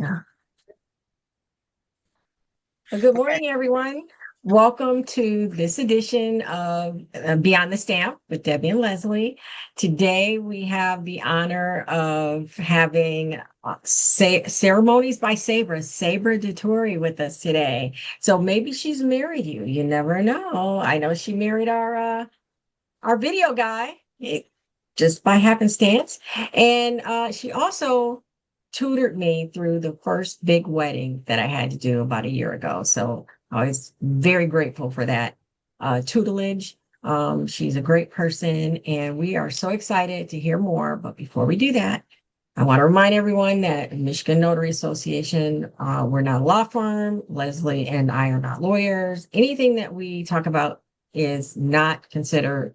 Yeah. Well, good Okay. morning, everyone. Welcome to this edition of Beyond the Stamp with Debbie and Leslie. Today, we have the honor of having Ceremonies by Sabra Dettore with us today. So maybe she's married you. You never know. I know she married our video guy, just by happenstance. And she also tutored me through the first big wedding that I had to do about a year ago. So I was very grateful for that tutelage. She's a great person, and we are so excited to hear more. But before we do that, I want to remind everyone that Michigan Notary Association, we're not a law firm. Leslie and I are not lawyers. Anything that we talk about is not considered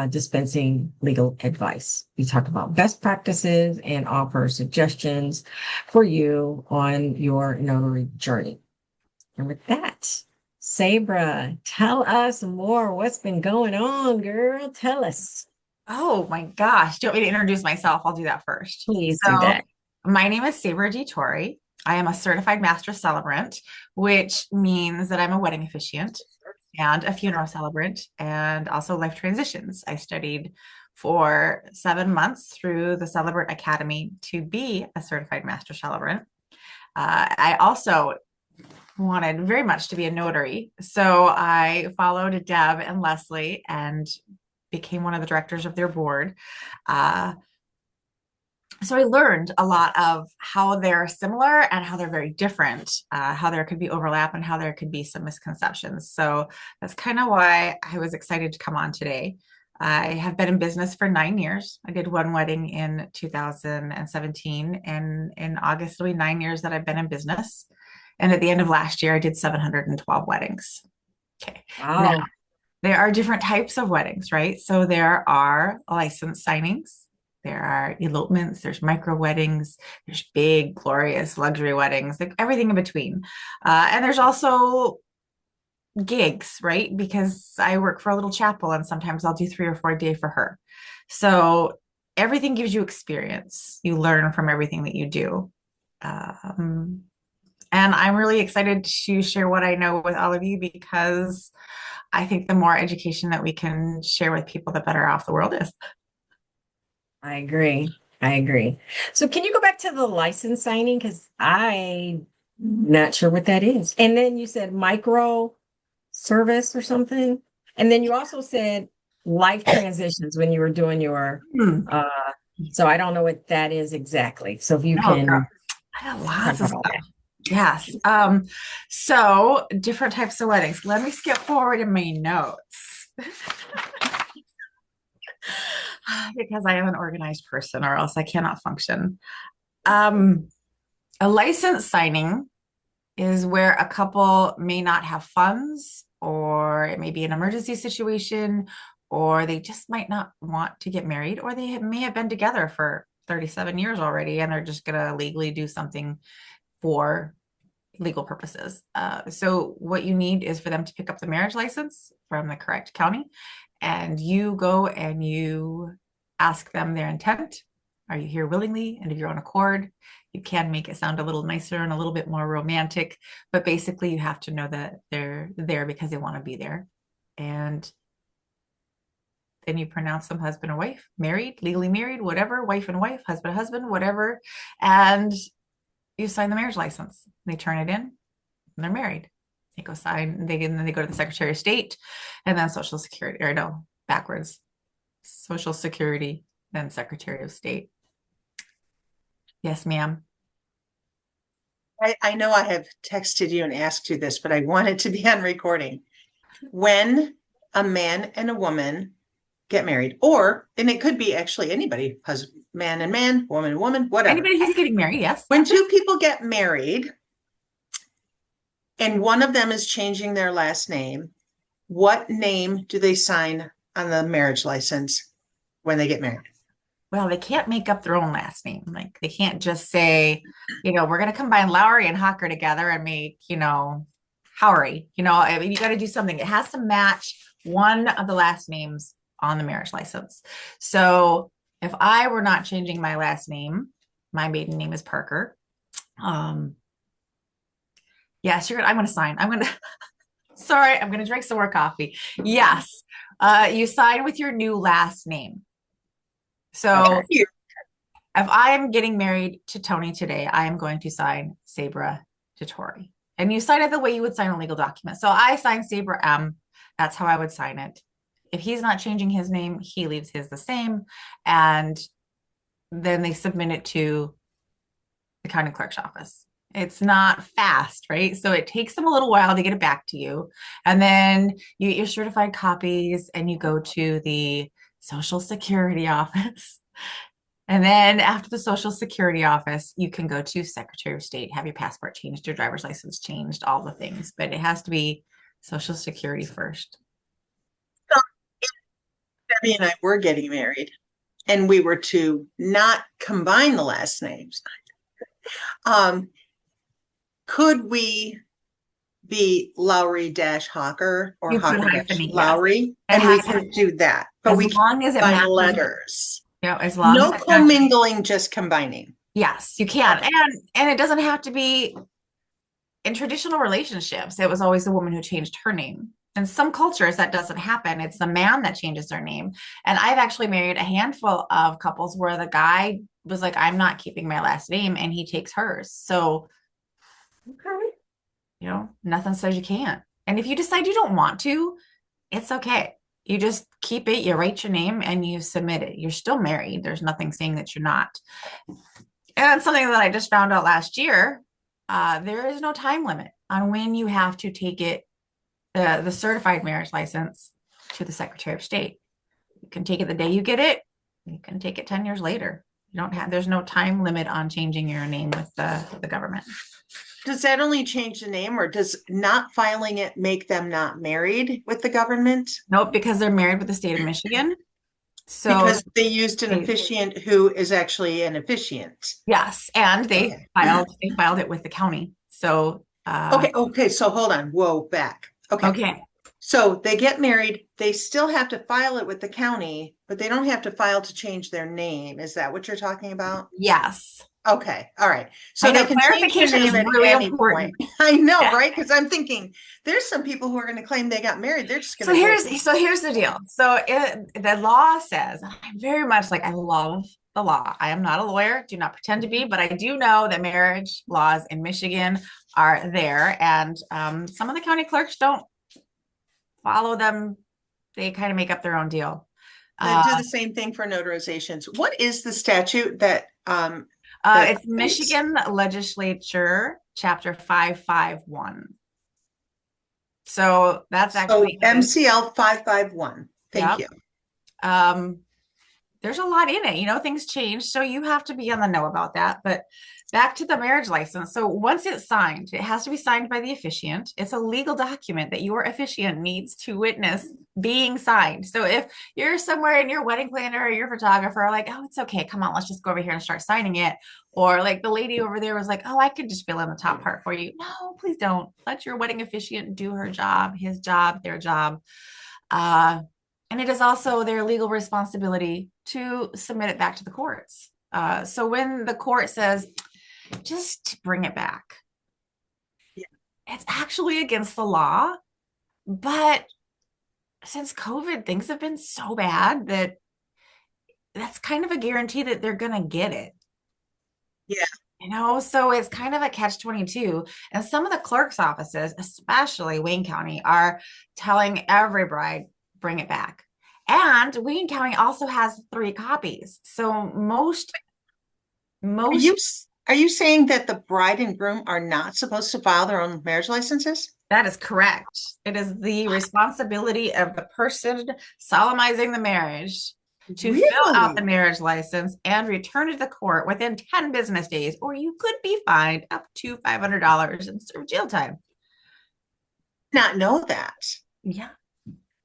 dispensing legal advice. We talk about best practices and offer suggestions for you on your notary journey. And with that, Sabra, tell us more. What's been going on, girl? Tell us. Oh my gosh. Do you want me to introduce myself? I'll do that first. Please do So, that. my name is Sabra Dettore. I am a certified master celebrant, which means that I'm a wedding officiant and a funeral celebrant and also life transitions. I studied for 7 months through the Celebrant Academy to be a certified master celebrant. I also wanted very much to be a notary. So I followed Deb and Leslie and became one of the directors of their board. Uh, so I learned a lot of how they're similar and how they're very different, how there could be overlap and how there could be some misconceptions. So that's kind of why I was excited to come on today. I have been in business for 9 years. I did one wedding in 2017, and in August, it'll be 9 years that I've been in business. And at the end of last year, I did 712 weddings. Okay. Now, Wow. there are different types of weddings, right? So there are license signings, there are elopements, there's micro weddings, there's big, glorious luxury weddings, like everything in between. And there's also gigs, right? Because I work for a little chapel and sometimes I'll do 3 or 4 a day for her. So everything gives you experience. You learn from everything that you do. Um, and I'm really excited to share what I know with all of you because I think the more education that we can share with people, the better off the world is. I agree. I agree. So can you go back to the license signing? Because I'm not sure what that is. And then you said micro service or something. And then you also said life transitions when you were doing your Hmm. uh so I don't know what that is exactly. So if you Oh, girl. can I have talk lots of about all stuff. that. Yes. So different types of weddings. Let me skip forward in my notes because I am an organized person or else I cannot function. Um, a license signing is where a couple may not have funds, or it may be an emergency situation, or they just might not want to get married, or may have been together for 37 years already and they're just going to legally do something for legal purposes. So, what you need is for them to pick up the marriage license from the correct county, and you go and you ask them their intent. Are you here willingly and of your own accord? You can make it sound a little nicer and a little bit more romantic, but basically, you have to know that they're there because they want to be there. And then you pronounce them husband or wife, married, legally married, whatever, wife, husband, whatever. And you sign the marriage license. They turn it in and they're married. They go sign, then they go to the Secretary of State and then Social Security, or no, backwards. Social Security, then Secretary of State. Yes, ma'am. I know I have texted you and asked you this, but I want it to be on recording. When a man and a woman get married, and it could be actually anybody, husband, man, woman and woman, whatever. Anybody who's getting married, yes. When two people get married and one of them is changing their last name, what name do they sign on the marriage license when they get married? Well, they can't make up their own last name. Like they can't just say, we're going to combine Lowry and Hocker together and make, Howery. I mean, you got to do something. It has to match one of the last names on the marriage license. So if I were not changing my last name, my maiden name is Parker. Um, yes, I'm going to sign. Sorry, I'm going to drink some more coffee. Yes, you sign with your new last name. So Okay. if I am getting married to Tony today, I am going to sign Sabra Dettore. And you sign it the way you would sign a legal document. So I sign Sabra M. That's how I would sign it. If he's not changing his name, he leaves his the same. And then they submit it to the county clerk's office. It's not fast, right? So it takes them a little while to get it back to you. And then you get your certified copies and you go to the Social Security office. And then after the Social Security office, you can go to Secretary of State, have your passport changed, your driver's license changed, all the things. But it has to be Social Security first. So if Debbie and I were getting married and we were to not combine the last names, um, could we be Lowry dash Hawker or You could Hawker dash hyphenate, yes. Lowry? It And we has could do that, but as we can't long as it combine matches. letters. As long as No it matches. commingling, just combining. Yes, you can. Okay. And it doesn't have to be in traditional relationships. It was always the woman who changed her name. In some cultures, that doesn't happen. It's the man that changes their name. And I've actually married a handful of couples where the guy was like, I'm not keeping my last name, and he takes hers. So, Okay. nothing says you can't. And if you decide you don't want to, it's okay. You just keep it, you write your name, and you submit it. You're still married. There's nothing saying that you're not. And something that I just found out last year, there is no time limit on when you have to take it, the certified marriage license, to the Secretary of State. You can take it the day you get it. You can take it 10 years later. There's no time limit on changing your name with the government. Does that only change the name, or does not filing it make them not married with the government? Nope, because they're married with the state of Michigan. So Because they used an officiant who is actually an officiant. yes, and they filed it with the county. So Okay. So hold on. Whoa, back. Okay. So they get married, they still have to file it with the county, but they don't have to file to change their name. Is that what you're talking about? Yes. Okay. All right. So I know they can change their clarification is name at really any important. point. I know, right? Because I'm thinking there's some people who are going to claim they got married. They're just going to So here's the deal. So the law says, I'm very much like, I love the law. I am not a lawyer, do not pretend to be, but I do know that marriage laws in Michigan are there, and some of the county clerks don't follow them. They kind of make up their own deal. They do the same thing for notarizations. What is the statute that it's Michigan Legislature Chapter 551. So that's actually MCL 551. Thank you. There's a lot in it. Things change, so you have to be on the know about that. But back to the marriage license. So once it's signed, it has to be signed by the officiant. It's a legal document that your officiant needs to witness being signed. So if you're somewhere and your wedding planner or your photographer are like, oh, it's okay, come on, let's just go over here and start signing it. Or like the lady over there was like, oh, I could just fill in the top part for you. No, please don't. Let your wedding officiant do her job, his job, their job. And it is also their legal responsibility to submit it back to the courts. So when the court says, just bring it back, it's actually against the law. But since COVID, things have been so bad that that's kind of a guarantee that they're going to get it. Yeah. So it's kind of a catch-22. And some of the clerk's offices, especially Wayne County, are telling every bride, bring it back. And Wayne County also has 3 copies. So most Are you saying that the bride and groom are not supposed to file their own marriage licenses? That is correct. It is the responsibility of the person solemnizing the marriage to fill out the marriage license and return it to the court within 10 business days, or you could be fined up to $500 and serve jail time. Not know that. Yeah.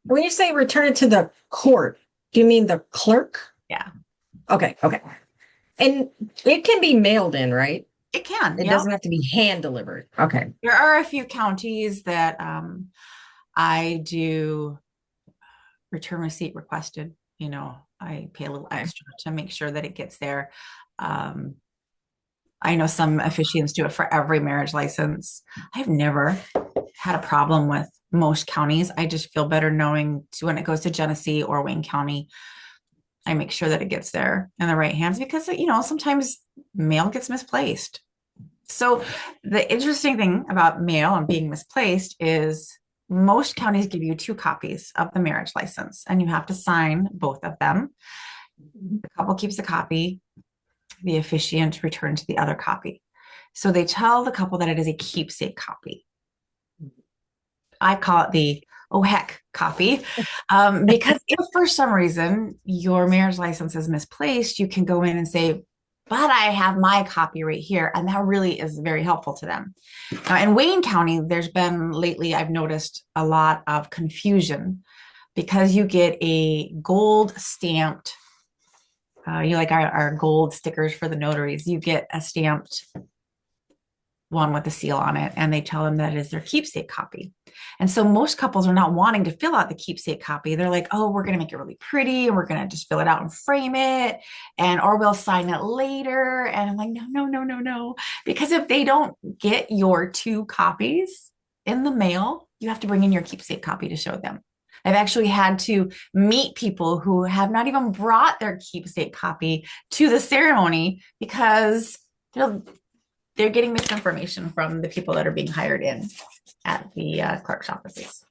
When you say return it to the court, do you mean the clerk? Yeah. Okay. And it can be mailed in, right? It can. It doesn't have to be hand delivered. Okay. There are a few counties that I do return receipt requested. I pay a little extra to make sure that it gets there. I know some officiants do it for every marriage license. I've never had a problem with most counties. I just feel better knowing when it goes to Genesee or Wayne County, I make sure that it gets there in the right hands because, sometimes mail gets misplaced. So the interesting thing about mail and being misplaced is most counties give you two copies of the marriage license and you have to sign both of them. The couple keeps a copy, the officiant returns the other copy. So they tell the couple that it is a keepsake copy. I call it the oh heck copy because if for some reason your marriage license is misplaced, you can go in and say, but I have my copy right here. And that really is very helpful to them. Now, in Wayne County, there's been lately, I've noticed a lot of confusion because you get a gold stamped, like our gold stickers for the notaries, you get a stamped one with a seal on it, and they tell them that it is their keepsake copy. And so most couples are not wanting to fill out the keepsake copy. They're like, oh, we're going to make it really pretty and we're going to just fill it out and frame it, or we'll sign it later. And I'm like, no, no, no, no, no. Because if they don't get your two copies in the mail, you have to bring in your keepsake copy to show them. I've actually had to meet people who have not even brought their keepsake copy to the ceremony because they're getting misinformation from the people that are being hired in at the clerk's offices.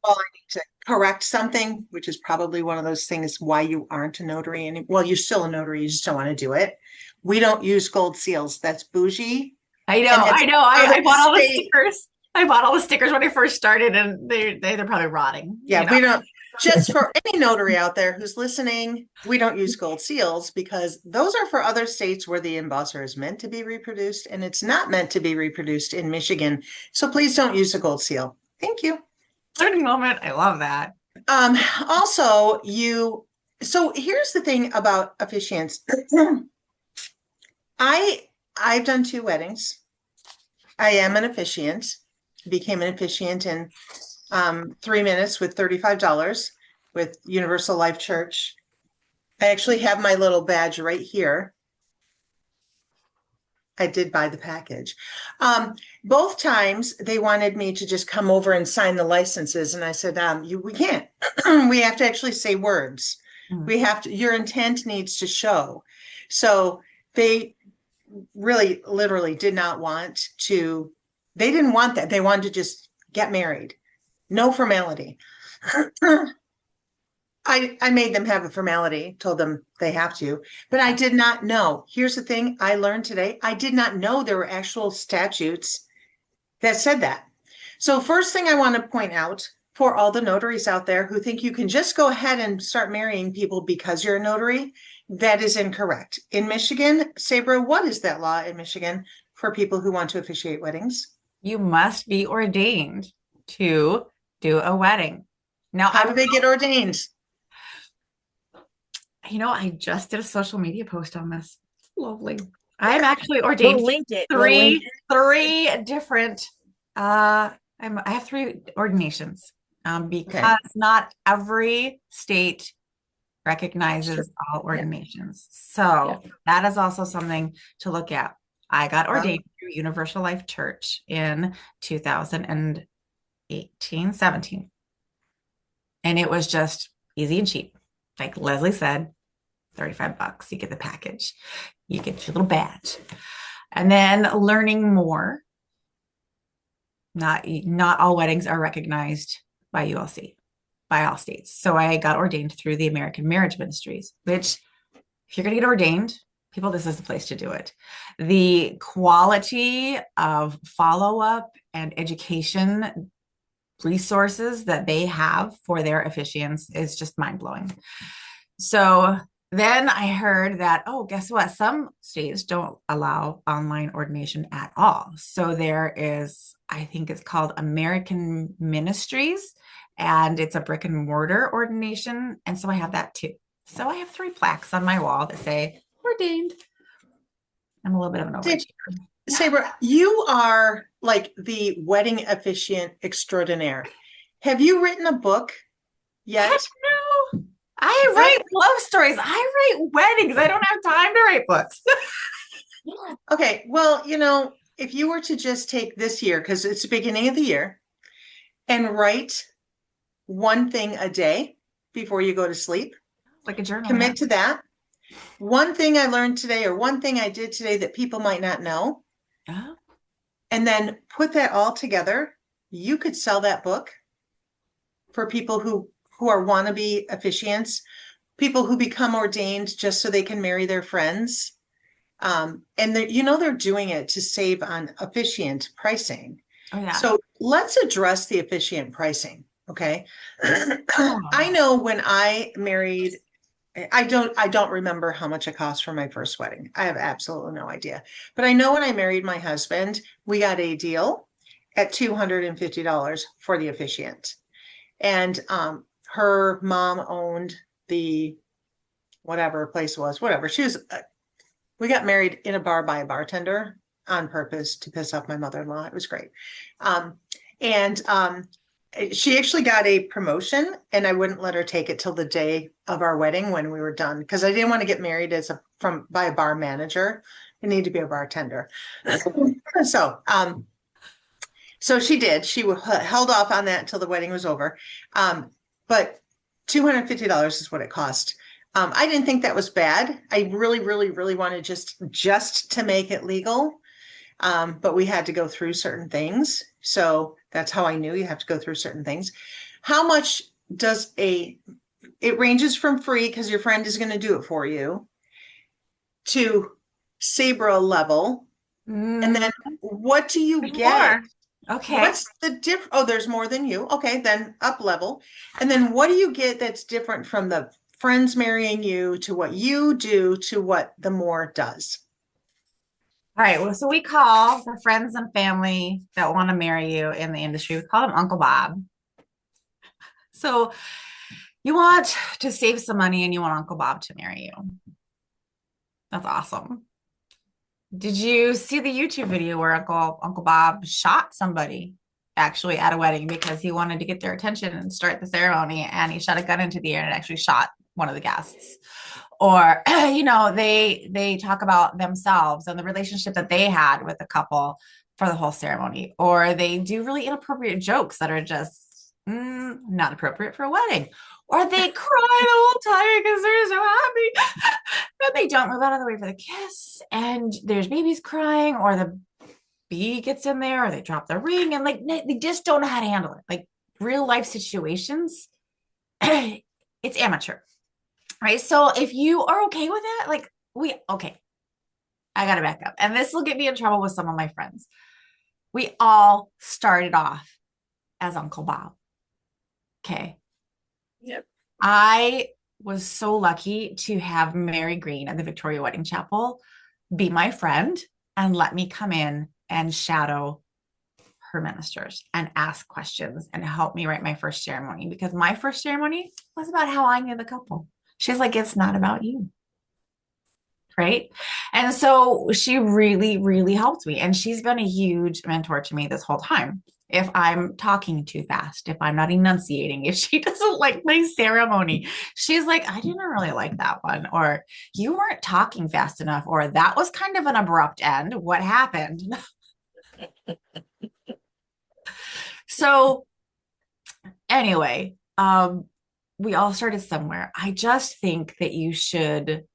Well, I need to correct something, which is probably one of those things why you aren't a notary. Well, you're still a notary, you just don't want to do it. We don't use gold seals. That's bougie. I know. I bought all the stickers. I bought all the stickers when I first started, and they're probably rotting. Yeah, we don't. Just for any notary out there who's listening, we don't use gold seals because those are for other states where the embosser is meant to be reproduced, and it's not meant to be reproduced in Michigan. So please don't use a gold seal. Thank you. Learning moment. I love that. Also, so here's the thing about officiants. I've done 2 weddings. I am an officiant. Became an officiant in 3 minutes with $35 with Universal Life Church. I actually have my little badge right here. I did buy the package. Both times they wanted me to just come over and sign the licenses. And I said, we can't. We have to actually say words. Mm-hmm. Your intent needs to show. So they really literally did not want to, they didn't want that. They wanted to just get married. No formality. I made them have a formality, told them they have to, but I did not know. Here's the thing I learned today. I did not know there were actual statutes that said that. So first thing I want to point out for all the notaries out there who think you can just go ahead and start marrying people because you're a notary, that is incorrect. In Michigan, Sabra, what is that law in Michigan for people who want to officiate weddings? You must be ordained to do a wedding. Now, how do they get ordained? I just did a social media post on this. It's lovely. I'm actually ordained. We'll link it. Three different. I have 3 ordinations because not every state recognizes all ordinations. So that is also something to look at. I got ordained through Universal Life Church in 2018, 17. And it was just easy and cheap. Like Leslie said, $35. You get the package. You get your little badge. And then learning more. Not all weddings are recognized by ULC, by all states. So I got ordained through the American Marriage Ministries, which if you're going to get ordained, people, this is the place to do it. The quality of follow-up and education resources that they have for their officiants is just mind-blowing. So then I heard that, guess what? Some states don't allow online ordination at all. So there is, I think it's called American Ministries, and it's a brick and mortar ordination. And so I have that too. So I have 3 plaques on my wall that say ordained. I'm a little bit of an overachiever. Sabra, you are like the wedding officiant extraordinaire. Have you written a book yet? Heck no. I I, write love stories. I write weddings. I don't have time to write books. okay, well, if you were to just take this year, because it's the beginning of the year, and write one thing a day before you go to sleep, Like a journal, yeah. commit to that. One thing I learned today, or one thing I did today that people might not know, Yeah. and then put that all together. You could sell that book for people who are wannabe officiants, people who become ordained just so they can marry their friends. And they're doing it to save on officiant pricing. Oh yeah. So let's address the officiant pricing. Okay. I Oh. know when I married, I don't remember how much it cost for my first wedding. I have absolutely no idea. But I know when I married my husband, we got a deal at $250 for the officiant. And her mom owned the whatever place was, whatever. We got married in a bar by a bartender on purpose to piss off my mother-in-law. It was great. And she actually got a promotion, and I wouldn't let her take it till the day of our wedding when we were done, because I didn't want to get married by a bar manager. It needed to be a bartender. So she did. She held off on that until the wedding was over. But $250 is what it cost. I didn't think that was bad. I really, really, really wanted just to make it legal. But we had to go through certain things. So that's how I knew you have to go through certain things. How much it ranges from free because your friend is going to do it for you to Sabra level. And Mm, then what do you there's get? more. Okay. What's the Oh, there's more than you. Okay, then up level. And then what do you get that's different from the friends marrying you to what you do to what the more does? All right. Well, so we call the friends and family that want to marry you in the industry, we call them Uncle Bob. So you want to save some money and you want Uncle Bob to marry you. That's awesome. Did you see the YouTube video where Uncle Bob shot somebody actually at a wedding because he wanted to get their attention and start the ceremony, and he shot a gun into the air and actually shot one of the guests? Or they talk about themselves and the relationship that they had with the couple for the whole ceremony, or they do really inappropriate jokes that are just not appropriate for a wedding, or they cry the whole time because they're so happy and they don't move out of the way for the kiss, and there's babies crying, or the bee gets in there, or they drop the ring, and like they just don't know how to handle it. Like real life situations, it's amateur, right? So if you are okay with it, okay, I gotta back up, and this will get me in trouble with some of my friends. We all started off as Uncle Bob. Okay. Yep. I was so lucky to have Mary Green at the Victoria Wedding Chapel be my friend and let me come in and shadow her ministers and ask questions and help me write my first ceremony, because my first ceremony was about how I knew the couple. She's like, it's not about you. Right. And so she really, really helped me. And she's been a huge mentor to me this whole time. If I'm talking too fast, if I'm not enunciating, if she doesn't like my ceremony, she's like, I didn't really like that one, or you weren't talking fast enough, or that was kind of an abrupt end. What happened? So anyway, we all started somewhere. I just think that you should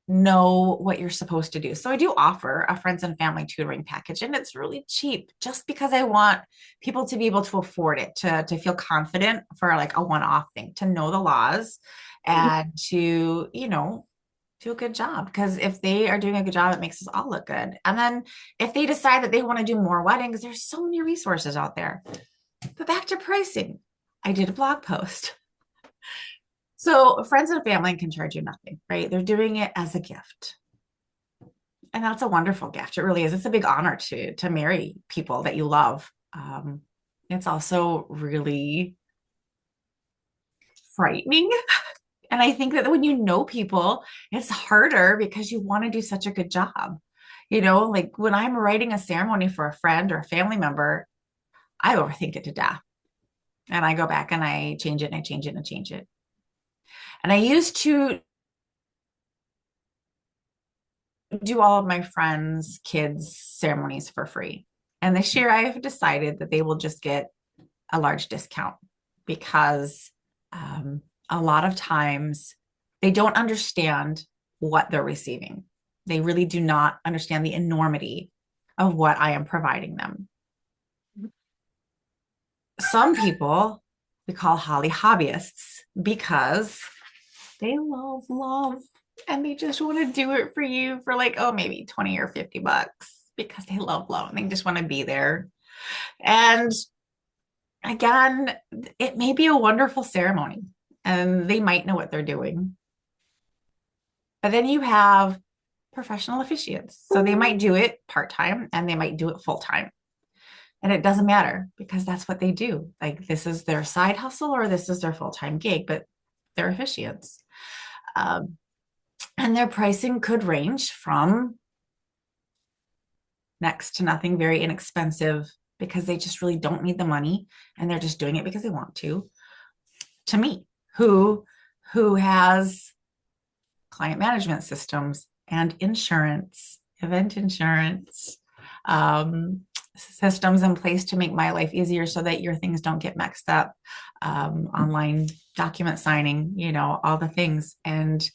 know what you're supposed to do. So I do offer a friends and family tutoring package, and it's really cheap just because I want people to be able to afford it, to feel confident for like a one-off thing, to know the laws and to, do a good job. Because if they are doing a good job, it makes us all look good. And then if they decide that they want to do more weddings, there's so many resources out there. But back to pricing, I did a blog post. So friends and family can charge you nothing, right? They're doing it as a gift. And that's a wonderful gift. It really is. It's a big honor to marry people that you love. It's also really frightening. And I think that when you know people, it's harder because you want to do such a good job. Like when I'm writing a ceremony for a friend or a family member, I overthink it to death. And I go back and I change it and I change it and I change it. And I used to do all of my friends' kids' ceremonies for free. And this year I have decided that they will just get a large discount because a lot of times they don't understand what they're receiving. They really do not understand the enormity of what I am providing them. Some people we call holly hobbyists because they love and they just want to do it for you for like, oh, maybe 20 or $50 because they love and they just want to be there. And again, it may be a wonderful ceremony and they might know what they're doing. But then you have professional officiants. So they might do it part time and they might do it full time. And it doesn't matter because that's what they do. Like this is their side hustle or this is their full time gig, but they're officiants. Um, and their pricing could range from next to nothing, very inexpensive because they just really don't need the money and they're just doing it because they want to me, who has client management systems and insurance, event insurance, systems in place to make my life easier so that your things don't get mixed up, online document signing, all the things. And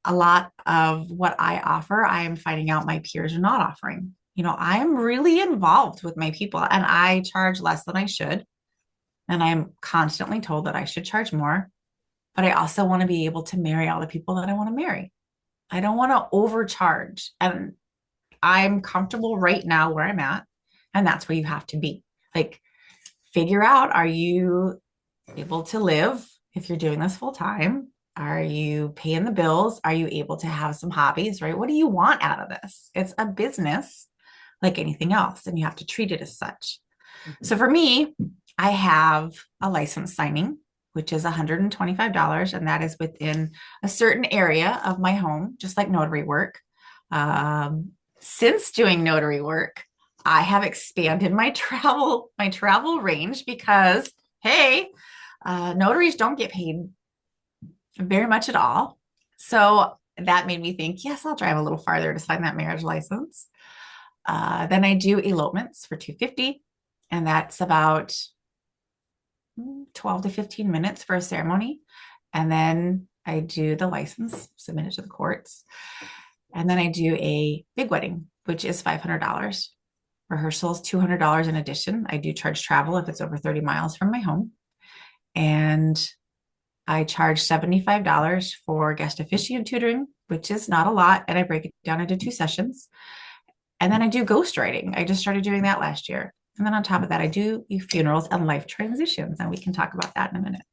a lot of what I offer, I am finding out my peers are not offering. I'm really involved with my people and I charge less than I should. And I'm constantly told that I should charge more. But I also want to be able to marry all the people that I want to marry. I don't want to overcharge. And I'm comfortable right now where I'm at. And that's where you have to be. Like, figure out, are you able to live if you're doing this full time? Are you paying the bills? Are you able to have some hobbies, right? What do you want out of this? It's a business like anything else, and you have to treat it as such. So for me, I have a license signing, which is $125, and that is within a certain area of my home, just like notary work. Since doing notary work, I have expanded my travel range because, hey, notaries don't get paid very much at all. So that made me think, yes, I'll drive a little farther to sign that marriage license. Then I do elopements for $250, and that's about 12 to 15 minutes for a ceremony. And then I do the license, submit it to the courts. And then I do a big wedding, which is $500. Rehearsals, $200 in addition. I do charge travel if it's over 30 miles from my home. And I charge $75 for guest officiant tutoring, which is not a lot. And I break it down into 2 sessions. And then I do ghostwriting. I just started doing that last year. And then on top of that, I do funerals and life transitions. And we can talk about that in a minute.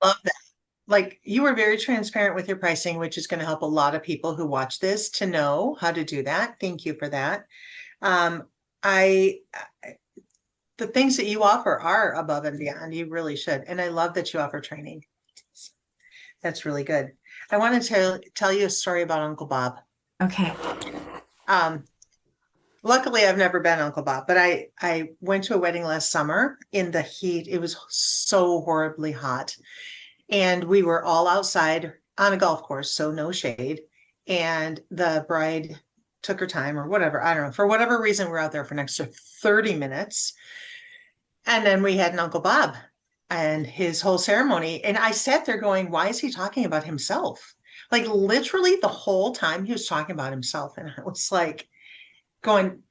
Love that. Like you were very transparent with your pricing, which is going to help a lot of people who watch this to know how to do that. Thank you for that. Um, I the things that you offer are above and beyond. You really should. And I love that you offer training. That's really good. I want to tell you a story about Uncle Bob. Okay. Um, Luckily, I've never been Uncle Bob, but I went to a wedding last summer in the heat. It was so horribly hot. And we were all outside on a golf course, so no shade. And the bride took her time or whatever. I don't know. For whatever reason, we're out there for an extra 30 minutes. And then we had an Uncle Bob and his whole ceremony. And I sat there going, why is he talking about himself? Like literally the whole time he was talking about himself. And I was like going,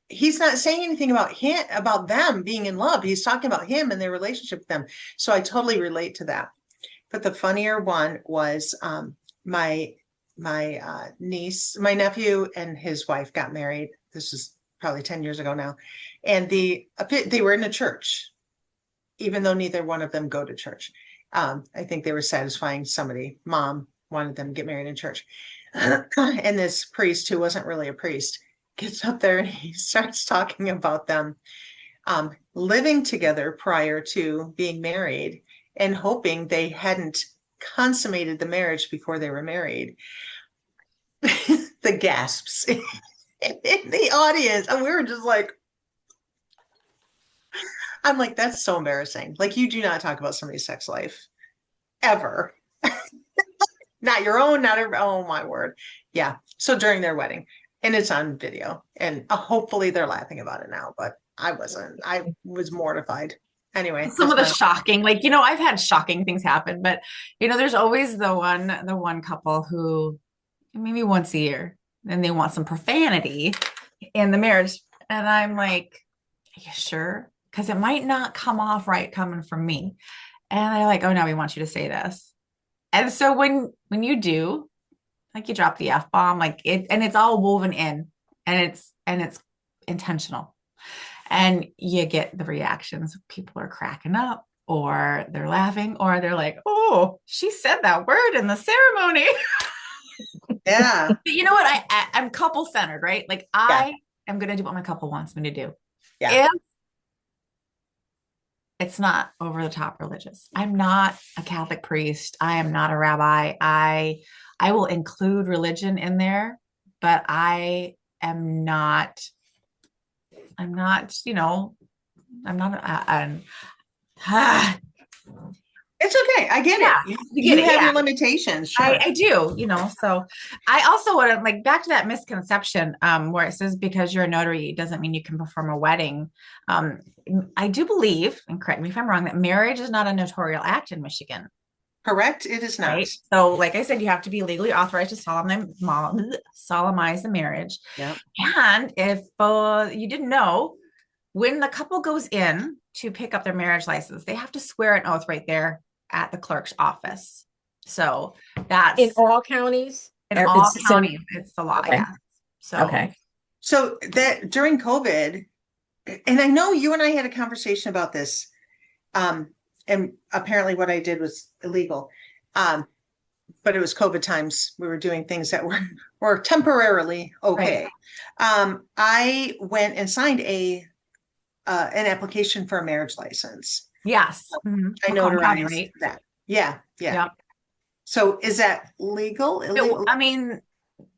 he's not saying anything about him, about them being in love. He's talking about him and their relationship with them. So I totally relate to that. But the funnier one was my niece, my nephew and his wife got married. This is probably 10 years ago now. And they were in a church, even though neither one of them go to church. I think they were satisfying somebody. Mom wanted them to get married in church. And this priest, who wasn't really a priest, gets up there and he starts talking about them living together prior to being married and hoping they hadn't consummated the marriage before they were married. The gasps in the audience. And we were just like, I'm like, that's so embarrassing. Like, you do not talk about somebody's sex life ever. Not your own, not a, oh my word. Yeah. So during their wedding, and it's on video, and hopefully they're laughing about it now, but I wasn't. I was mortified. Anyway, Some that's of the my, shocking, like, I've had shocking things happen, but there's always the one couple who maybe once a year and they want some profanity in the marriage. And I'm like, are you sure? Because it might not come off right coming from me. And they're like, oh no, we want you to say this. And so when you do, like you drop the F bomb, like it, and it's all woven in, and it's intentional. And you get the reactions. People are cracking up, or they're laughing, or they're like, oh, she said that word in the ceremony. yeah, But you know what? I'm couple centered, right? Like yeah, I am gonna do what my couple wants me to do. yeah. If it's not over the top religious, I'm not a Catholic priest. I am not a rabbi. I will include religion in there, but am not. I'm not. I'm not. It's okay. I get it. Yeah, you get You it. have Yeah. your limitations, I, sure. I do, so I also want to like back to that misconception where it says because you're a notary, it doesn't mean you can perform a wedding. Um, I do believe, and correct me if I'm wrong, that marriage is not a notarial act in Michigan, Correct. It is not. right? So, like I said, you have to be legally authorized to solemnize the marriage. Yeah. And if you didn't know, when the couple goes in to pick up their marriage license, they have to swear an oath right there at the clerk's office. So In that's all counties? in all It's the same. counties, it's the law. Okay. Yeah. So Okay. So that during COVID, and I know you and I had a conversation about this, and apparently what I did was illegal. Um, but it was COVID times. We were doing things that were temporarily right. okay. I went and signed an application for a marriage license. Yes. Mhm. I Macomb County, notarized right? that. Yeah, yeah. Yeah. So is that legal? Illegal? I mean,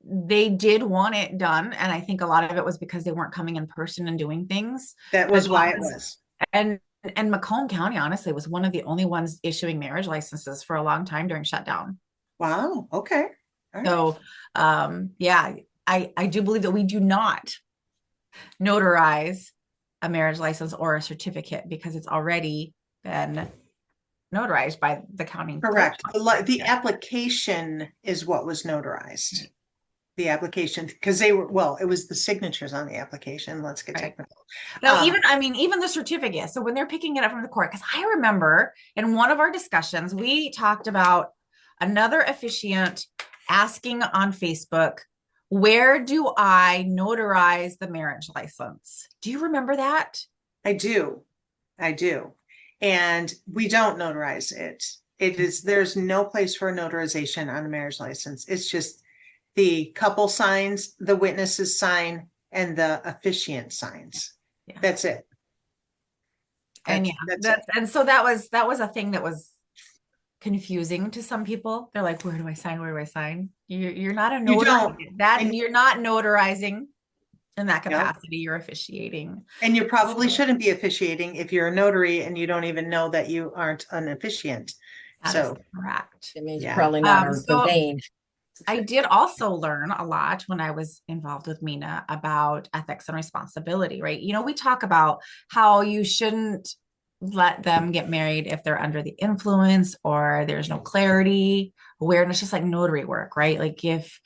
they did want it done, and I think a lot of it was because they weren't coming in person and doing things. That But was why it was. and and Macomb County, honestly, was one of the only ones issuing marriage licenses for a long time during shutdown. Wow. Okay. All right. So, yeah, I do believe that we do not notarize a marriage license or a certificate because it's already been notarized by the county clerk. Correct. The application is what was notarized. The application, because they were, well, it was the signatures on the application. Let's get Right. technical. Now, even the certificate. So when they're picking it up from the court, because I remember in one of our discussions, we talked about another officiant asking on Facebook, where do I notarize the marriage license? Do you remember that? I do. I do. And we don't notarize it. There's no place for a notarization on a marriage license. It's just the couple signs, the witnesses sign, and the officiant signs. Yeah. That's it. And That's it. and so that was a thing that was confusing to some people. They're like, where do I sign? Where do I sign? You're not a You don't. that you're not notarizing in that Yeah. capacity. You're officiating. And you probably shouldn't be officiating if you're a notary and you don't even know that you aren't an officiant. That So is correct. It means Yeah. probably not So ordained. I did also learn a lot when I was involved with Mina about ethics and responsibility, right? We talk about how you shouldn't let them get married if they're under the influence or there's no clarity, awareness, just like notary work, right? Like if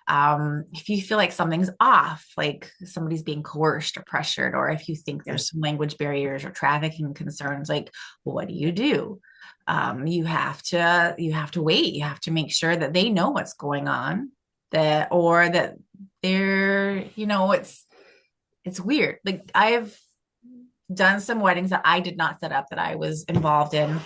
you feel like something's off, like somebody's being coerced or pressured, or if you think there's some language barriers or trafficking concerns, like what do you do? You have to wait. You have to make sure that they know what's going on, that they're, it's weird. Like I've done some weddings that I did not set up that I was involved in,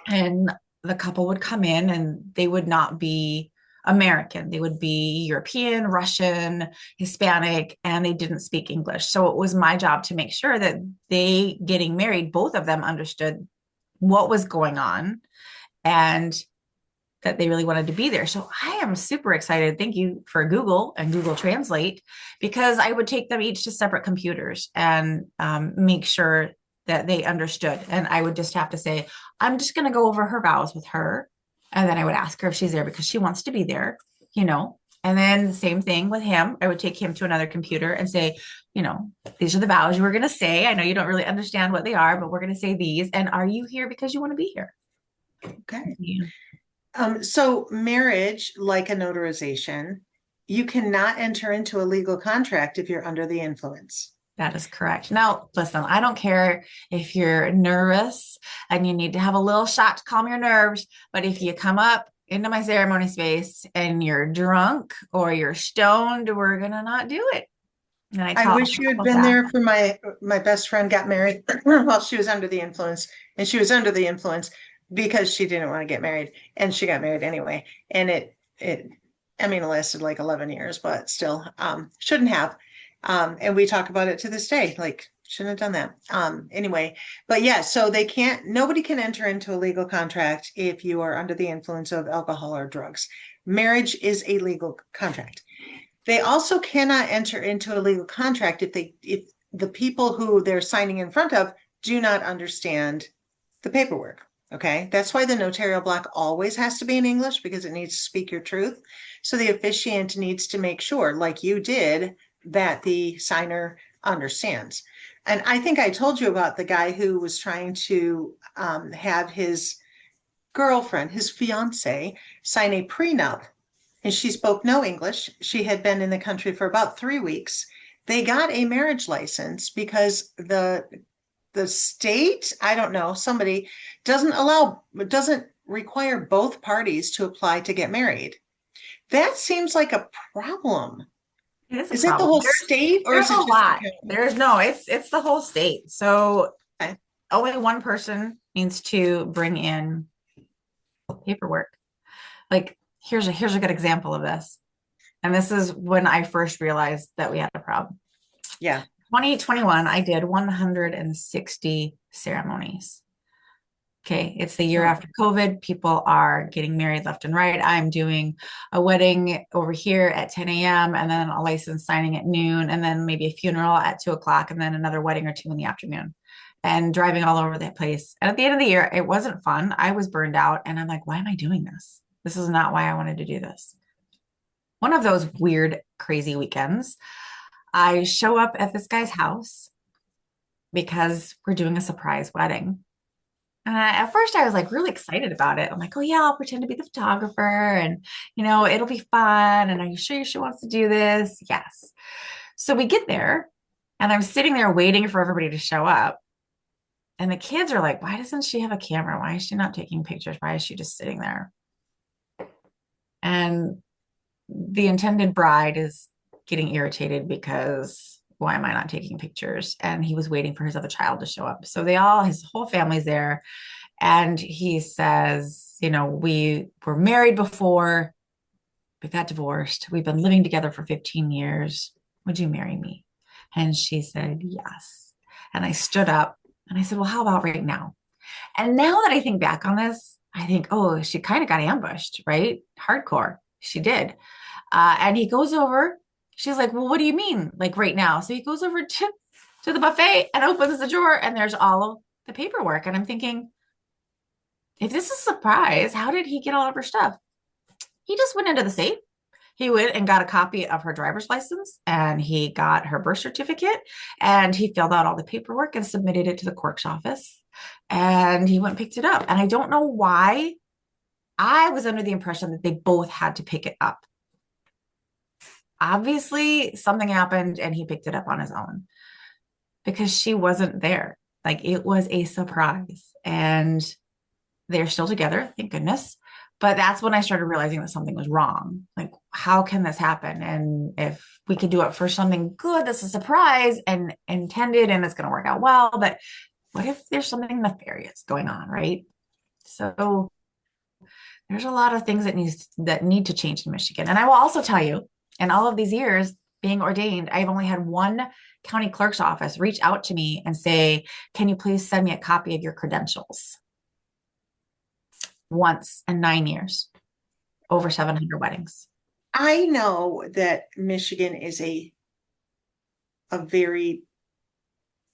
and the couple would come in and they would not be American. They would be European, Russian, Hispanic, and they didn't speak English. So it was my job to make sure that they getting married, both of them understood what was going on and that they really wanted to be there. So I am super excited. Thank you for Google and Google Translate, because I would take them each to separate computers and make sure that they understood. And I would just have to say, I'm just going to go over her vows with her. And then I would ask her if she's there because she wants to be there, you know. And then the same thing with him. I would take him to another computer and say, you know, these are the vows you were going to say. I know you don't really understand what they are, but we're going to say these. And are you here because you want to be here? Okay. Yeah. So marriage, like a notarization, you cannot enter into a legal contract if you're under the influence. That is correct. Now, listen, I don't care if you're nervous and you need to have a little shot to calm your nerves, but if you come up into my ceremony space and you're drunk or you're stoned, we're gonna not do it. And I I tell wish you had couples been that. there for my best friend got married while she was under the influence, and she was under the influence because she didn't want to get married, and she got married anyway. And it I mean, it lasted like 11 years, but still, shouldn't have. And we talk about it to this day, like shouldn't have done that. Anyway, but yeah, so nobody can enter into a legal contract if you are under the influence of alcohol or drugs. Marriage is a legal contract. They also cannot enter into a legal contract if the people who they're signing in front of do not understand the paperwork. Okay, that's why the notarial block always has to be in English, because it needs to speak your truth. So the officiant needs to make sure, like you did, that the signer understands. And I think I told you about the guy who was trying to have his girlfriend, his fiance, sign a prenup, and she spoke no English. She had been in the country for about 3 weeks. They got a marriage license because the state, I don't know, somebody doesn't require both parties to apply to get married. That seems like a problem. It is a Is it the problem. whole state, or There's is a it just the lot. county? There's no, it's the whole state. So Okay. only one person needs to bring in paperwork. Like here's a good example of this. And this is when I first realized that we had a problem. Yeah. 2021, I did 160 ceremonies. Okay, it's the year Oh, after COVID. People are getting married left and right. I'm doing a wedding over here at 10 a.m. and then a license signing at noon, and then maybe a funeral at 2 o'clock, and then another wedding or two in the afternoon, and driving all over that place. And at the end of the year, it wasn't fun. I was burned out, and I'm like, why am I doing this? This is not why I wanted to do this. One of those weird, crazy weekends, I show up at this guy's house because we're doing a surprise wedding. And at first I was like really excited about it. I'm like, oh yeah, I'll pretend to be the photographer and it'll be fun. And are you sure she wants to do this? Yes. So we get there and I'm sitting there waiting for everybody to show up. And the kids are like, why doesn't she have a camera? Why is she not taking pictures? Why is she just sitting there? And the intended bride is getting irritated because why am I not taking pictures? And he was waiting for his other child to show up. So his whole family's there. And he says, we were married before, we got divorced. We've been living together for 15 years. Would you marry me? And she said, yes. And I stood up and I said, well, how about right now? And now that I think back on this, I think, oh, she kind of got ambushed, right? Hardcore. She did. And he goes over. She's like, well, what do you mean? Like right now? So he goes over to the buffet and opens the drawer and there's all of the paperwork. And I'm thinking, if this is a surprise, how did he get all of her stuff? He just went into the safe. He went and got a copy of her driver's license and he got her birth certificate and he filled out all the paperwork and submitted it to the clerk's office. And he went and picked it up. And I don't know why. I was under the impression that they both had to pick it up. Obviously, something happened and he picked it up on his own because she wasn't there. Like it was a surprise. And they're still together, thank goodness. But that's when I started realizing that something was wrong. Like, how can this happen? And if we could do it for something good, that's a surprise and intended and it's going to work out well. But what if there's something nefarious going on, right? So there's a lot of things that need to change in Michigan. And I will also tell you, in all of these years being ordained, I've only had one county clerk's office reach out to me and say, can you please send me a copy of your credentials? Once in 9 years, over 700 weddings. I know that Michigan is a very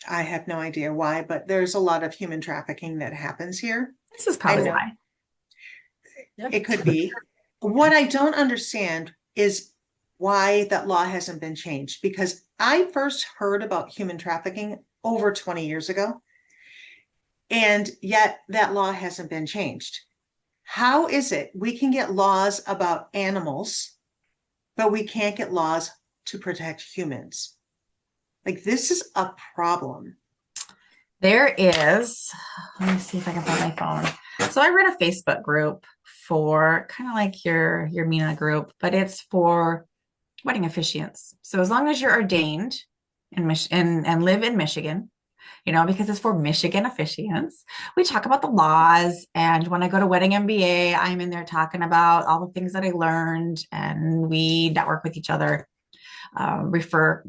I have no idea why, but there's a lot of human trafficking that happens here. This is I probably know why. Yeah. it could be. What I don't understand is why that law hasn't been changed, because I first heard about human trafficking over 20 years ago, and yet that law hasn't been changed. How is it we can get laws about animals, but we can't get laws to protect humans? Like, this is a problem. There is, let me see if I can find my phone. So I run a Facebook group for kind of like your Mina group, but it's for wedding officiants. So as long as you're ordained in and live in Michigan, because it's for Michigan officiants, we talk about the laws. And when I go to Wedding MBA, I'm in there talking about all the things that I learned, and we network with each other, refer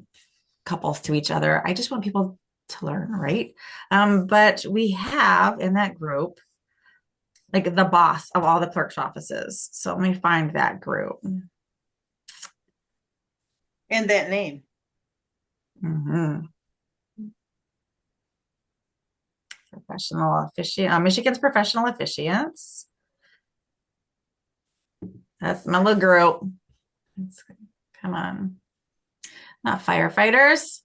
couples to each other. I just want people to learn, right? But we have in that group like the boss of all the clerk's offices. So let me find that group. And that name. Mhm. Professional officiant, Michigan's professional officiants. That's my little group. Come on, not firefighters.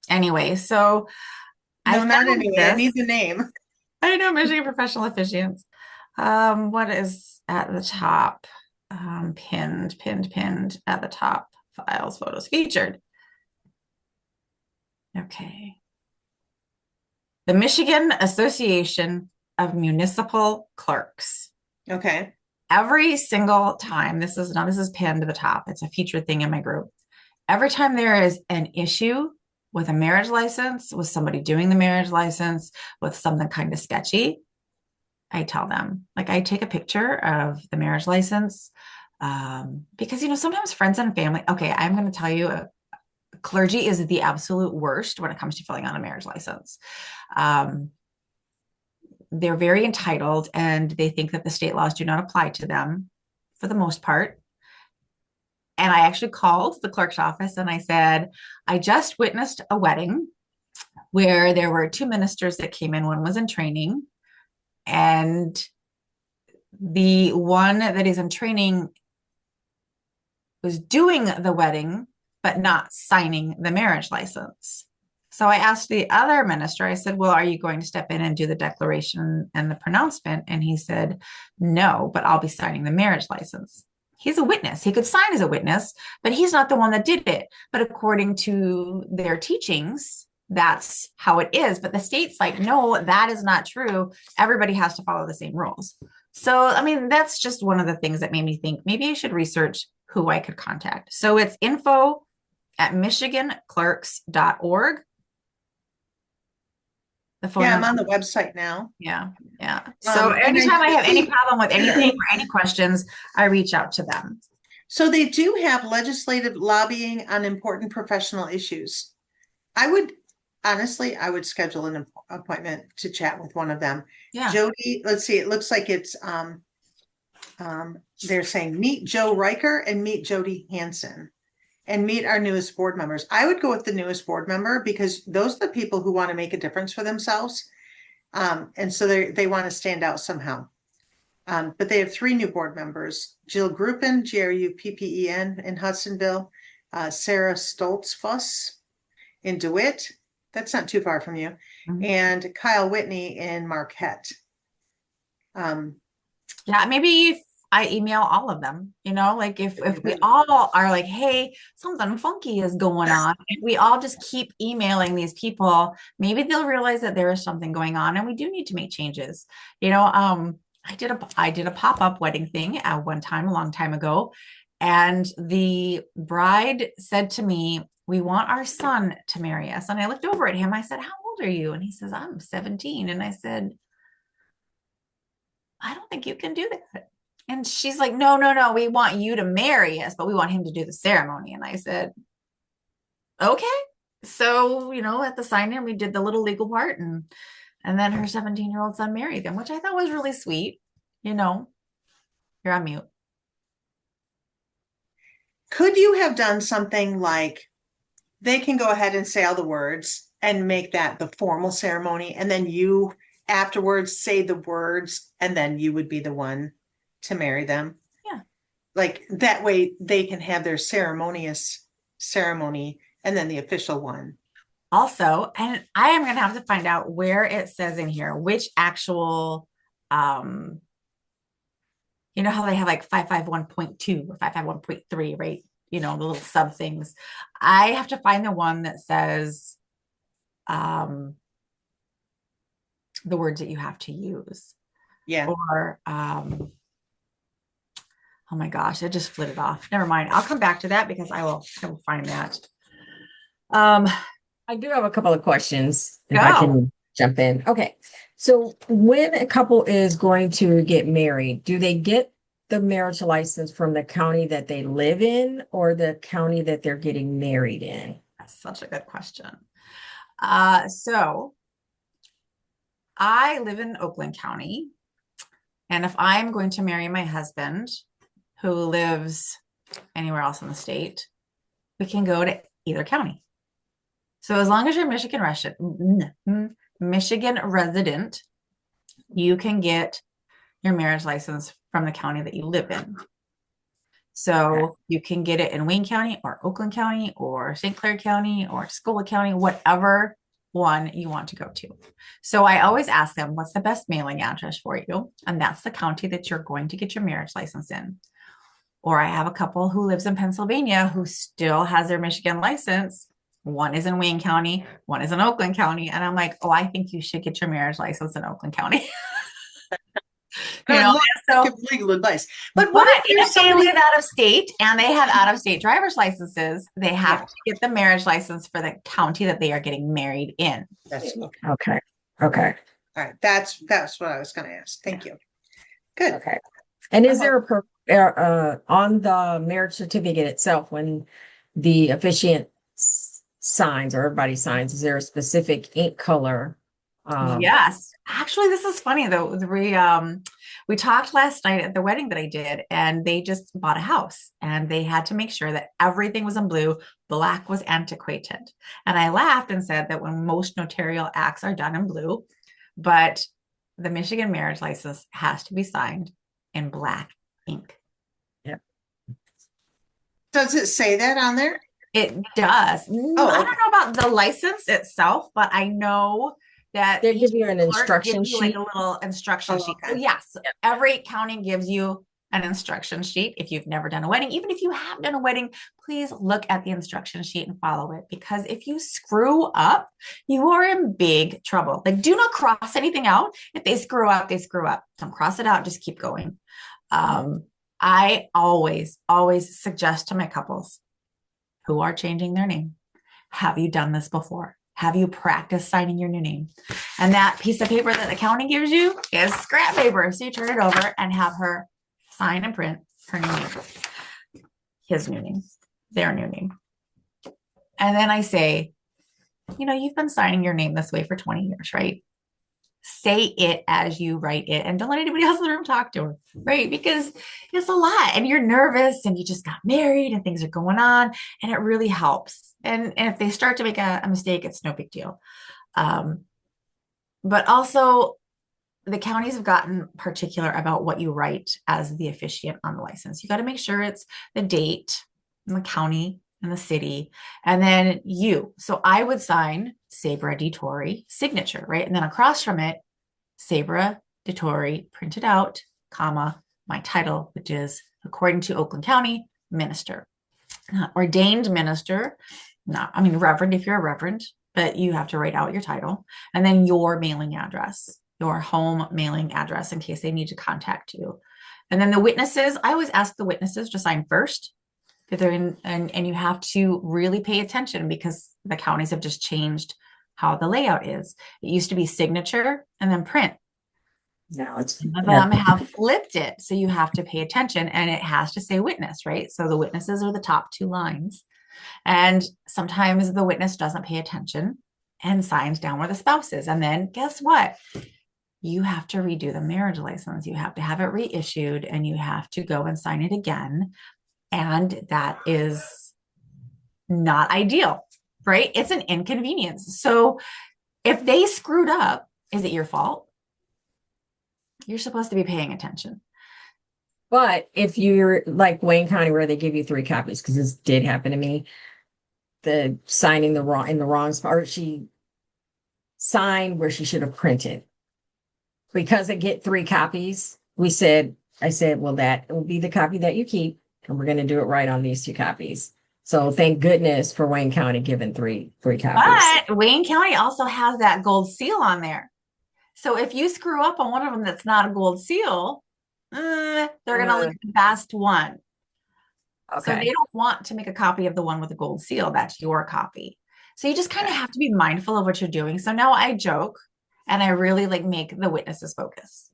Anyway, so I No, not found anyway. I this. need the name. I know Michigan professional officiants. What is at the top? Pinned at the top. Files, photos, featured. Okay. The Michigan Association of Municipal Clerks. Okay. Every single time, this is pinned to the top. It's a featured thing in my group. Every time there is an issue with a marriage license, with somebody doing the marriage license, with something kind of sketchy, I tell them, like, I take a picture of the marriage license, because sometimes friends and family. Okay, I'm going to tell you, clergy is the absolute worst when it comes to filling out a marriage license. They're very entitled, and they think that the state laws do not apply to them for the most part. And I actually called the clerk's office and I said, I just witnessed a wedding where there were two ministers that came in. One was in training, and the one that is in training was doing the wedding, but not signing the marriage license. So I asked the other minister, I said, well, are you going to step in and do the declaration and the pronouncement? And he said, no, but I'll be signing the marriage license. He's a witness. He could sign as a witness, but he's not the one that did it. But according to their teachings, that's how it is. But the state's like, no, that is not true. Everybody has to follow the same rules. So, I mean, that's just one of the things that made me think maybe I should research who I could contact. So it's info@michiganclerks.org. The phone Yeah, I'm number. on the website now. Yeah. So And anytime I have any see, problem with anything or any questions, I reach out to them. so they do have legislative lobbying on important professional issues. I would honestly, I would schedule an appointment to chat with one of them. Yeah. Jody, let's see, it looks like it's they're saying meet Joe Riker and meet Jody Hansen and meet our newest board members. I would go with the newest board member because those are the people who want to make a difference for themselves. And so they want to stand out somehow. But they have three new board members: Jill Gruppen, Gruppen in Hudsonville, Sarah Stoltzfuss in DeWitt. That's not too far from you. Mhm. And Kyle Whitney in Marquette. Yeah, maybe if I email all of them, like if we all are like, hey, something funky is going on, and we all just keep emailing these people, maybe they'll realize that there is something going on and we do need to make changes. I did a pop-up wedding thing at one time, a long time ago, and the bride said to me, we want our son to marry us. And I looked over at him. I said, how old are you? And he says, I'm 17. And I said, I don't think you can do that. And she's like, no, no, no, we want you to marry us, but we want him to do the ceremony. And I said, okay. So, at the sign-in, we did the little legal part, and then her 17-year-old son married them, which I thought was really sweet. You're on mute. Could you have done something like they can go ahead and say all the words and make that the formal ceremony. And then you afterwards say the words, and then you would be the one to marry them. Yeah. Like that way they can have their ceremonious ceremony and then the official one. Also, and I am going to have to find out where it says in here which actual, um, you know how they have like 551.2 or 551.3, right? You know, the little sub things. I have to find the one that says um, the words that you have to use. Yeah. Or, oh my gosh, I just flitted off. Never mind. I'll come back to that because I will find that. Um, I do have a couple of questions if I go. can jump in. Okay. So when a couple is going to get married, do they get the marriage license from the county that they live in or the county that they're getting married in? That's such a good question. So I live in Oakland County, and if I'm going to marry my husband who lives anywhere else in the state, we can go to either county. So as long as you're Michigan resident, you can get your marriage license from the county that you live in. So you can get it in Wayne County or Oakland County or St. Clair County or Tuscola County, whatever one you want to go to. So I always ask them, what's the best mailing address for you? And that's the county that you're going to get your marriage license in. Or I have a couple who lives in Pennsylvania who still has their Michigan license. One is in Wayne County, one is in Oakland County. And I'm like, oh, I think you should get your marriage license in Oakland County. You know, so Give legal advice. But but what if if they live out of state and they have out of state driver's licenses, they have to get the marriage license for the county that they are getting married in. That's Okay. Okay. all right. That's what I was going to ask. Thank you. Good. Okay. And is there on the marriage certificate itself, when the officiant signs or everybody signs, is there a specific ink color? Yes. Actually, this is funny though. We talked last night at the wedding that I did, and they just bought a house and they had to make sure that everything was in blue. Black was antiquated. And I laughed and said that when most notarial acts are done in blue, but the Michigan marriage license has to be signed in black ink. Yeah. Does it say that on there? It does. Oh, I okay. don't know about the license itself, but I know that They give you an clerk instruction gives you like sheet. a little instruction Oh, sheet. okay. So yes, Yeah. every county gives you an instruction sheet. If you've never done a wedding, even if you have done a wedding, please look at the instruction sheet and follow it, because if you screw up, you are in big trouble. Like, do not cross anything out. If they screw up, they screw up. Don't cross it out. Just keep going. I always suggest to my couples who are changing their name, have you done this before? Have you practiced signing your new name? And that piece of paper that the county gives you is scrap paper. So you turn it over and have her sign and print her new name, his new name, their new name. And then I say, you know, you've been signing your name this way for 20 years, right? Say it as you write it, and don't let anybody else in the room talk to her, right? Because it's a lot and you're nervous and you just got married and things are going on, and it really helps. And if they start to make a mistake, it's no big deal. But also, the counties have gotten particular about what you write as the officiant on the license. You got to make sure it's the date and the county and the city, and then you. So I would sign Sabra Dettore signature, right? And then across from it, Sabra Dettore printed out, comma, my title, which is, according to Oakland County, minister. Not ordained minister, reverend if you're a reverend, but you have to write out your title, and then your mailing address, your home mailing address in case they need to contact you. And then the witnesses, I always ask the witnesses to sign first. If they're in, and you have to really pay attention because the counties have just changed how the layout is. It used to be signature and then print. Now it's Some of them have flipped it. So you have to pay attention, and it has to say witness, right? So the witnesses are the top two lines. And sometimes the witness doesn't pay attention and signs down where the spouse is. And then guess what? You have to redo the marriage license. You have to have it reissued, and you have to go and sign it again. And that is not ideal. right? It's an inconvenience. So if they screwed up, is it your fault? You're supposed to be paying attention. But if you're like Wayne County, where they give you three copies, because this did happen to me, the signing the wrong in the wrong spot, or she signed where she should have printed. Because I get three copies, I said, well, that will be the copy that you keep, and we're going to do it right on these two copies. So thank goodness for Wayne County giving three copies. But Wayne County also has that gold seal on there. So if you screw up on one of them that's not a gold seal, they're going to look Uh, at the best one. So they okay. don't want to make a copy of the one with the gold seal. That's your copy. So you just kind of have to be mindful of what you're doing. So now I joke and I really like make the witnesses focus.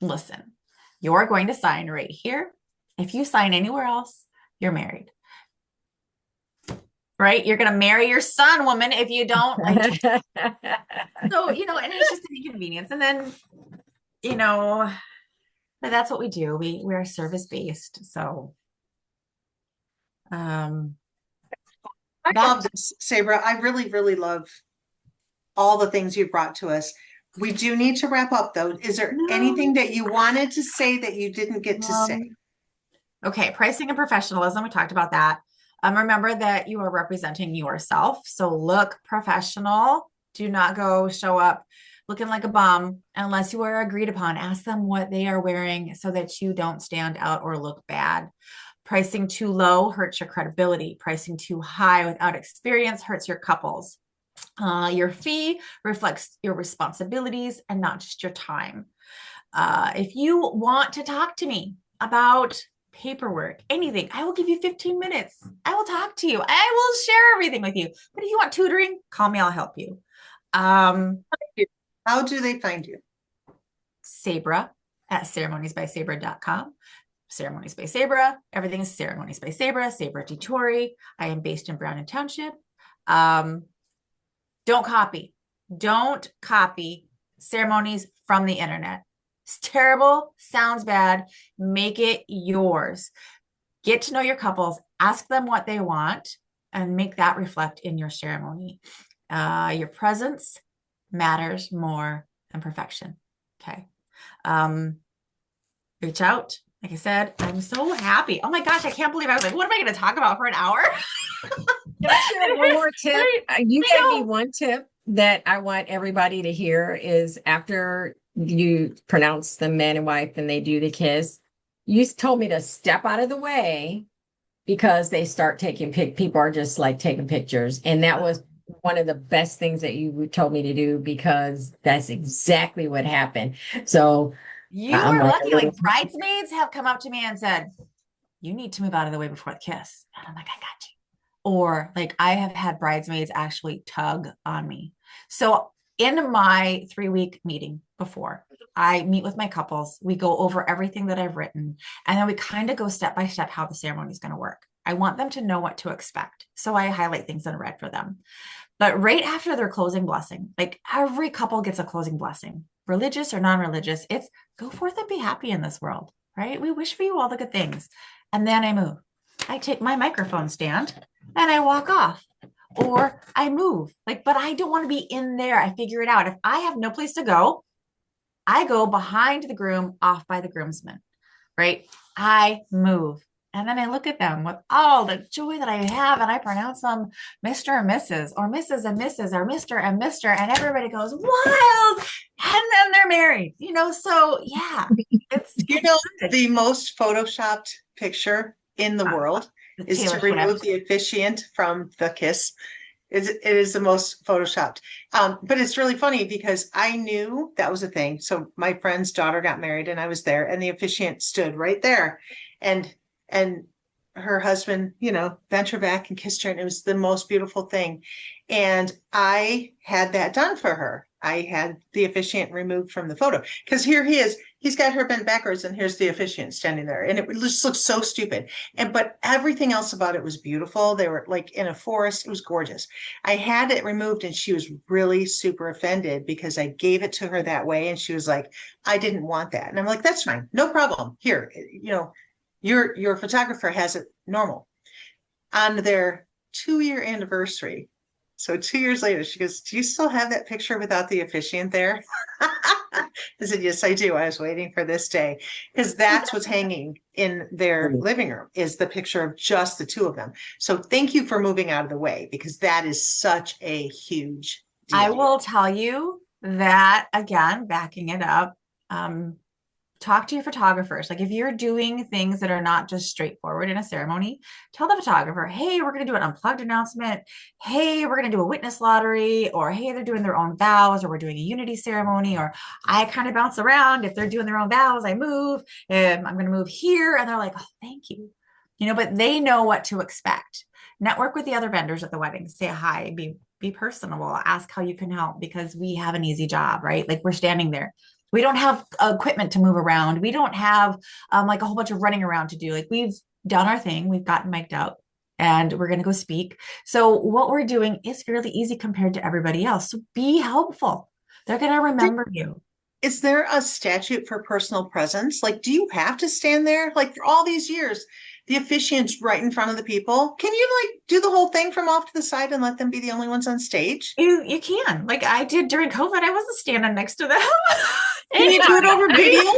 Listen, you're going to sign right here. If you sign anywhere else, you're married. Right? You're going to marry your son, woman, if you don't like. So, and it's just an inconvenience. And then, you know, but that's what we do. We're service based. So, um, I that love this, Sabra. I really, really love all the things you brought to us. We do need to wrap up though. Is there anything no. that you wanted to say that you didn't get to say? Okay, pricing and professionalism. We talked about that. Remember that you are representing yourself. So look professional. Do not go show up looking like a bum unless you are agreed upon. Ask them what they are wearing so that you don't stand out or look bad. Pricing too low hurts your credibility. Pricing too high without experience hurts your couples. Your fee reflects your responsibilities and not just your time. If you want to talk to me about paperwork, anything, I will give you 15 minutes. I will talk to you. I will share everything with you. But if you want tutoring, call me. I'll help you. How do they find you? Sabra at ceremoniesbysabra.com. Ceremonies by Sabra. Everything is Ceremonies by Sabra. Sabra Dettore. I am based in Browning Township. Don't copy. Don't copy ceremonies from the internet. It's terrible, sounds bad. Make it yours. Get to know your couples, ask them what they want, and make that reflect in your ceremony. Your presence matters more than perfection. Okay. Reach out. Like I said, I'm so happy. Oh my gosh, I can't believe I was like, what am I going to talk about for an hour? Can I share one more tip? You I gave me know. one tip that I want everybody to hear is after you pronounce the man and wife and they do the kiss, you told me to step out of the way because they start taking people are just like taking pictures. And that was one of the best things that you told me to do because that's exactly what happened. So You I'm were like a lucky. little Like bridesmaids have come up to me and said, you need to move out of the way before the kiss. And I'm like, I got you. Or like I have had bridesmaids actually tug on me. So in my 3-week meeting before, I meet with my couples. We go over everything that I've written, and then we kind of go step by step how the ceremony is going to work. I want them to know what to expect. So I highlight things in red for them. But right after their closing blessing, like every couple gets a closing blessing, religious or non-religious, it's go forth and be happy in this world, right? We wish for you all the good things. And then I move. I take my microphone stand and I walk off or I move. Like, but I don't want to be in there. I figure it out. If I have no place to go, I go behind the groom, off by the groomsmen, right? I move. And then I look at them with all the joy that I have, and I pronounce them Mr. and Mrs. or Mrs. and Mrs. or Mr. and Mr. And everybody goes wild. And then they're married, So yeah, You it's know, good. the most photoshopped picture in the world The is to Taylor remove Swift. the officiant from the kiss. It is the most photoshopped. But it's really funny because I knew that was a thing. So my friend's daughter got married and I was there and the officiant stood right there and her husband, bent her back and kissed her and it was the most beautiful thing. And I had that done for her. I had the officiant removed from the photo because here he is. He's got her bent backwards and here's the officiant standing there. And it just looks so stupid. But everything else about it was beautiful. They were like in a forest. It was gorgeous. I had it removed and she was really super offended because I gave it to her that way. And she was like, I didn't want that. And I'm like, that's fine. No problem. Here, your photographer has it normal. On their 2-year anniversary, So 2 years later, she goes, "Do you still have that picture without the officiant there?" I said, "Yes, I do. I was waiting for this day." Because that's what's hanging in their living room is the picture of just the two of them. So thank you for moving out of the way because that is such a huge I deal. will tell you that again, backing it up, talk to your photographers. Like if you're doing things that are not just straightforward in a ceremony, tell the photographer, hey, we're going to do an unplugged announcement. Hey, we're going to do a witness lottery, or hey, they're doing their own vows, or we're doing a unity ceremony, or I kind of bounce around. If they're doing their own vows, I move, and I'm going to move here. And they're like, oh, thank you. But they know what to expect. Network with the other vendors at the wedding, say hi, be personable, ask how you can help because we have an easy job, right? Like we're standing there. We don't have equipment to move around. We don't have like a whole bunch of running around to do. Like we've done our thing. We've gotten mic'd up and we're going to go speak. So what we're doing is fairly easy compared to everybody else. So be helpful. They're going to remember you. Is there a statute for personal presence? Like, do you have to stand there? Like for all these years, the officiant's right in front of the people. Can you like do the whole thing from off to the side and let them be the only ones on stage? You can. Like I did during COVID. I wasn't standing next to them. Can you do it over Anybody. video?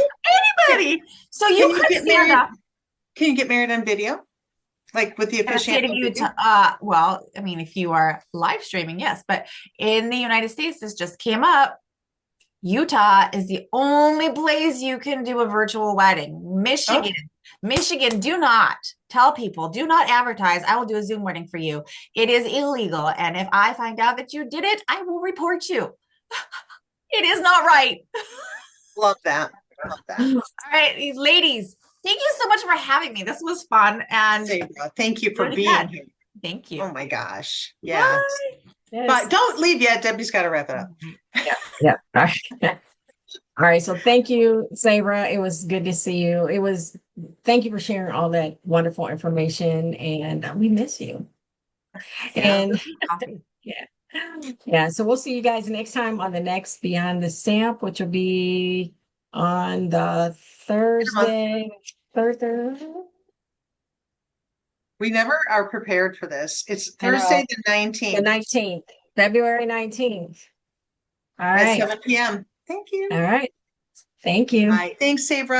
Anybody. So you Can you could get stand married? up. Can you get married on video? Like with the In the officiant state of on video? Utah, well, I mean, if you are live streaming, yes, but in the United States, this just came up. Utah is the only place you can do a virtual wedding. Oh, Michigan, do not tell people, do not advertise. I will do a Zoom wedding for you. It is illegal. And if I find out that you did it, I will report you. It is not right. love that. Love that. All right, ladies, thank you so much for having me. This was fun. And Sabra, thank you do for it being again. here. Thank you. Oh my gosh. Yeah. Bye. Yes. But don't leave yet. Debbie's got to wrap it up. Yeah. Yeah. All right. All right. So thank you, Sabra. It was good to see you. Thank you for sharing all that wonderful information. And we miss you. Yeah. And yeah. Yeah. So we'll see you guys next time on the next Beyond the Stamp, which will be on the Thursday. Thursday. We never are prepared for this. It's I know. Thursday the The 19th 19th, February 19th. All at right. 7 p.m. Thank All you. right. Thank you. Bye. Thanks, Sabra.